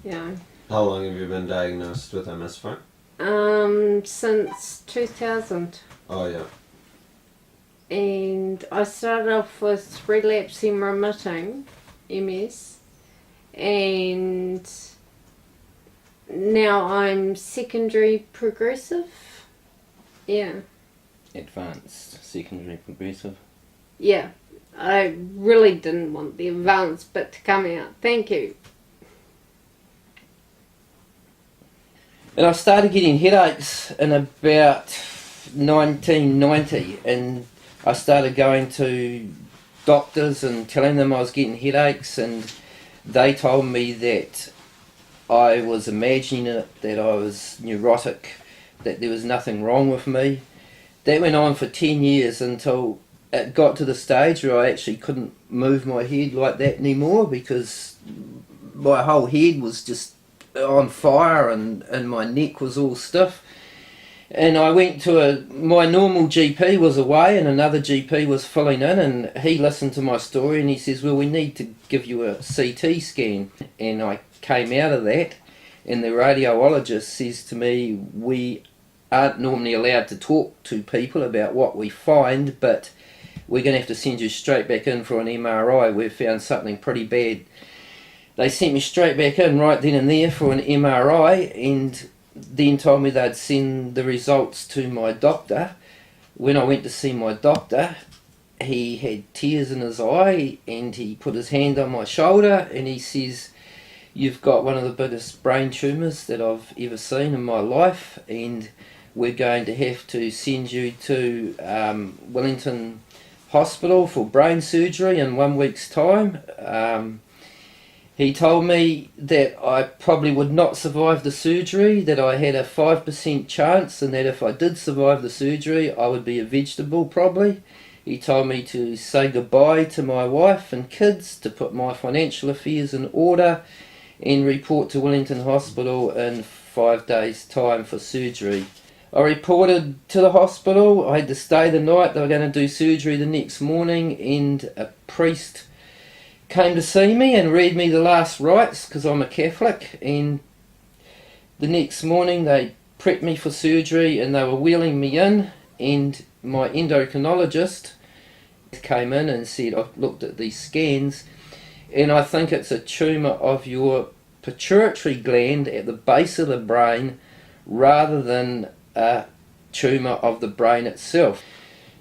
Yeah. How long have you been diagnosed with MS for? Since 2000. Oh, yeah. And I started off with relapsing remitting MS, and now I'm secondary progressive. Yeah. Advanced secondary progressive. Yeah. I really didn't want the advanced bit to come out. Thank you. And I started getting headaches in about 1990, and I started going to doctors and telling them I was getting headaches, and they told me that I was imagining it, that I was neurotic, that there was nothing wrong with me. That went on for 10 years until it got to the stage where I actually couldn't move my head like that anymore, because my whole head was just on fire and my neck was all stiff. And I went to my normal GP was away and another GP was filling in, and he listened to my story and he says, well, we need to give you a CT scan. And I came out of that, and the radiologist says to me, we aren't normally allowed to talk to people about what we find, but we're going to have to send you straight back in for an MRI. We've found something pretty bad. They sent me straight back in right then and there for an MRI, and then told me they'd send the results to my doctor. When I went to see my doctor, he had tears in his eye, and he put his hand on my shoulder and he says, you've got one of the biggest brain tumours that I've ever seen in my life, and we're going to have to send you to Wellington Hospital for brain surgery in 1 week's time. He told me that I probably would not survive the surgery, that I had a 5% chance, and that if I did survive the surgery, I would be a vegetable probably. He told me to say goodbye to my wife and kids, to put my financial affairs in order, and report to Wellington Hospital in 5 days' time for surgery. I reported to the hospital. I had to stay the night. They were going to do surgery the next morning, and a priest came to see me and read me the last rites, because I'm a Catholic, and the next morning they prepped me for surgery and they were wheeling me in, and my endocrinologist came in and said, I've looked at these scans and I think it's a tumour of your pituitary gland at the base of the brain rather than a tumour of the brain itself.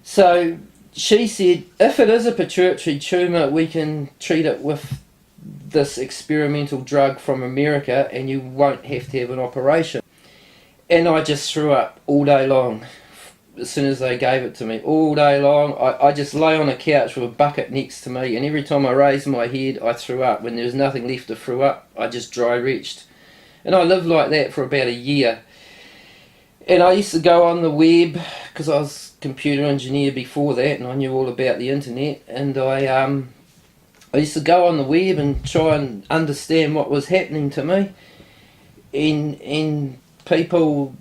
So she said, if it is a pituitary tumour, we can treat it with this experimental drug from America and you won't have to have an operation. And I just threw up all day long. As soon as they gave it to me, all day long, I just lay on a couch with a bucket next to me, and every time I raised my head, I threw up. When there was nothing left to throw up, I just dry retched. And I lived like that for about a year. And I used to go on the web, because I was a computer engineer before that, and I knew all about the internet, and I used to go on the web and try and understand what was happening to me. And people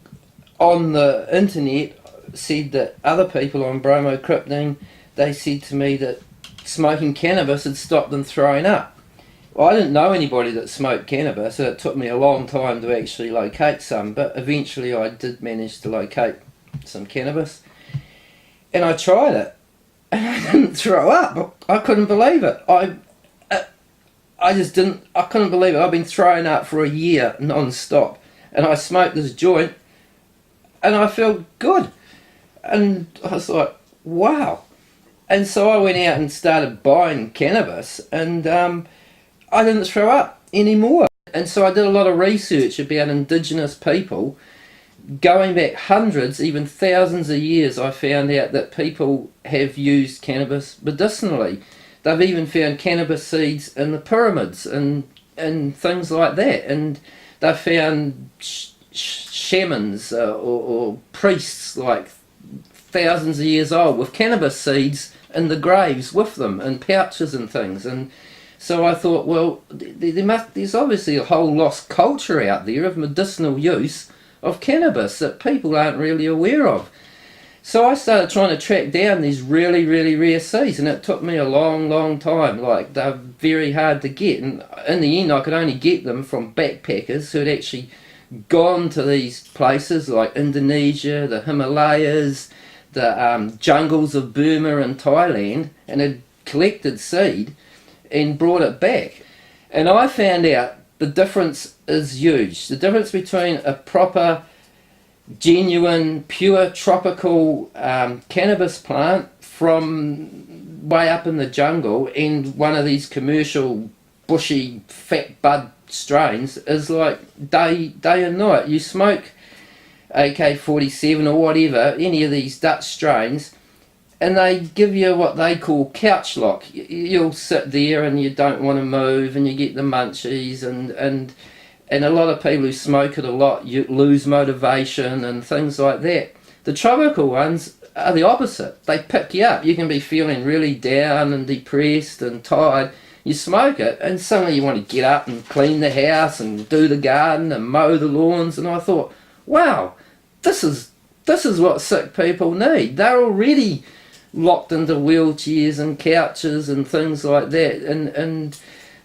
on the internet said that other people on bromocriptine, they said to me that smoking cannabis had stopped them throwing up. Well, I didn't know anybody that smoked cannabis, so it took me a long time to actually locate some, but eventually I did manage to locate some cannabis. And I tried it, and I didn't throw up. I couldn't believe it. I couldn't believe it. I've been throwing up for a year non-stop, and I smoked this joint, and I felt good. And I was like, wow. And so I went out and started buying cannabis, and I didn't throw up anymore. And so I did a lot of research about indigenous people. Going back hundreds, even thousands of years, I found out that people have used cannabis medicinally. They've even found cannabis seeds in the pyramids and things like that. And they've found shamans or priests like thousands of years old with cannabis seeds in the graves with them in pouches and things. And so I thought, well, there's obviously a whole lost culture out there of medicinal use of cannabis that people aren't really aware of. So I started trying to track down these really, really rare seeds, and it took me a long, long time. Like, they're very hard to get, and in the end I could only get them from backpackers who had actually gone to these places like Indonesia, the Himalayas, the jungles of Burma and Thailand, and had collected seed and brought it back. And I found out the difference is huge. The difference between a proper, genuine, pure tropical cannabis plant from way up in the jungle and one of these commercial bushy fat bud strains is like day and night. You smoke AK-47 or whatever, any of these Dutch strains, and they give you what they call couch lock. You'll sit there and you don't want to move, and you get the munchies, and a lot of people who smoke it a lot, you lose motivation and things like that. The tropical ones are the opposite. They pick you up. You can be feeling really down and depressed and tired. You smoke it, and suddenly you want to get up and clean the house and do the garden and mow the lawns. And I thought, wow, this is what sick people need. They're already locked into wheelchairs and couches and things like that, and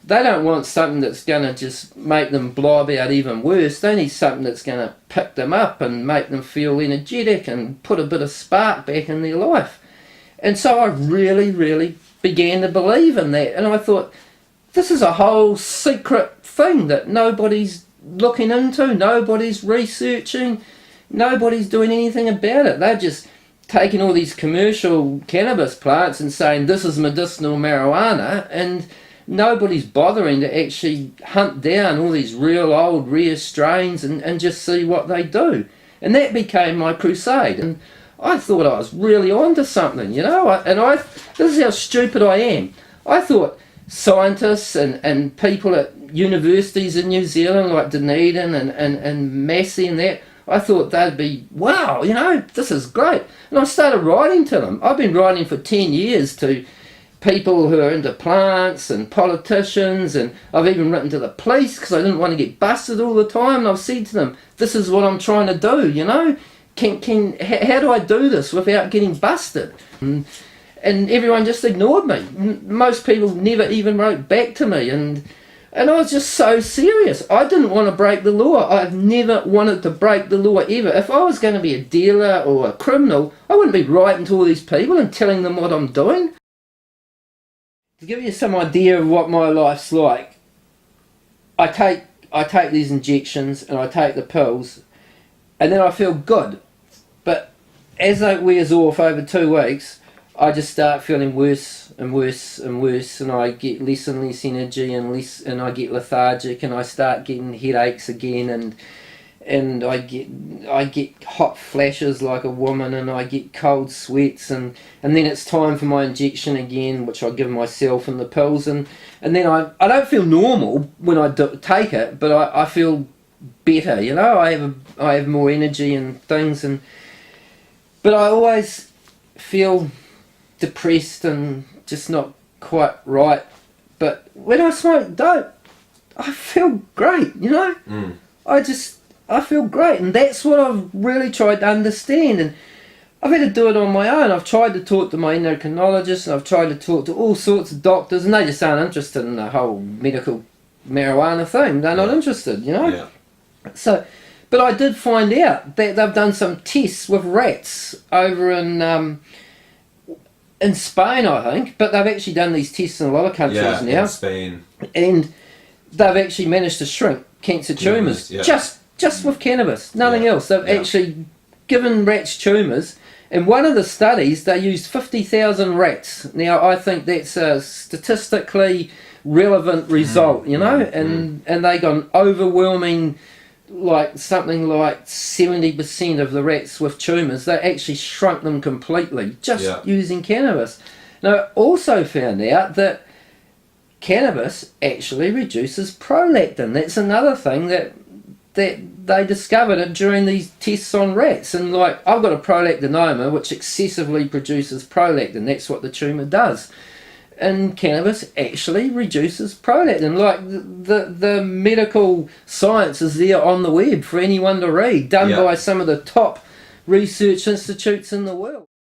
they don't want something that's going to just make them blob out even worse. They need something that's going to pick them up and make them feel energetic and put a bit of spark back in their life. And so I really, really began to believe in that, and I thought, this is a whole secret thing that nobody's looking into, nobody's researching, nobody's doing anything about it. They're just taking all these commercial cannabis plants and saying this is medicinal marijuana, and nobody's bothering to actually hunt down all these real old rare strains and just see what they do. And that became my crusade, and I thought I was really onto something, you know. This is how stupid I am. I thought scientists and people at universities in New Zealand like Dunedin and Massey and that, I thought they'd be, wow, you know, this is great. And I started writing to them. I've been writing for 10 years to people who are into plants and politicians, and I've even written to the police because I didn't want to get busted all the time. And I've said to them, this is what I'm trying to do, you know. How do I do this without getting busted? And everyone just ignored me. Most people never even wrote back to me, and I was just so serious. I didn't want to break the law. I've never wanted to break the law ever. If I was going to be a dealer or a criminal, I wouldn't be writing to all these people and telling them what I'm doing. To give you some idea of what my life's like, I take these injections and I take the pills, and then I feel good. But as it wears off over 2 weeks, I just start feeling worse and worse and worse, and I get less and less energy and I get lethargic, and I start getting headaches again, and I get hot flashes like a woman, and I get cold sweats, and then it's time for my injection again, which I give myself, and the pills, and then I don't feel normal when I take it, but I feel better, you know. I have more energy and things, but I always feel depressed and just not quite right. But when I smoke dope, I feel great, you know. I feel great, and that's what I've really tried to understand, and I've had to do it on my own. I've tried to talk to my endocrinologist, and I've tried to talk to all sorts of doctors, and they just aren't interested in the whole medical marijuana thing. They're not interested, you know. Yeah. So, but I did find out that they've done some tests with rats over in Spain, I think, but they've actually done these tests in a lot of countries now. In Spain. And they've actually managed to shrink cancer tumours just with cannabis, nothing else. They've actually given rats tumours, and one of the studies they used 50,000 rats. Now I think that's a statistically relevant result, you know, and they got an overwhelming, like something like 70% of the rats with tumours, they actually shrunk them completely just using cannabis. Now I also found out that cannabis actually reduces prolactin. That's another thing that they discovered it during these tests on rats. And like, I've got a prolactinoma which excessively produces prolactin. That's what the tumour does. And cannabis actually reduces prolactin. Like the medical science is there on the web for anyone to read, done by some of the top research institutes in the world.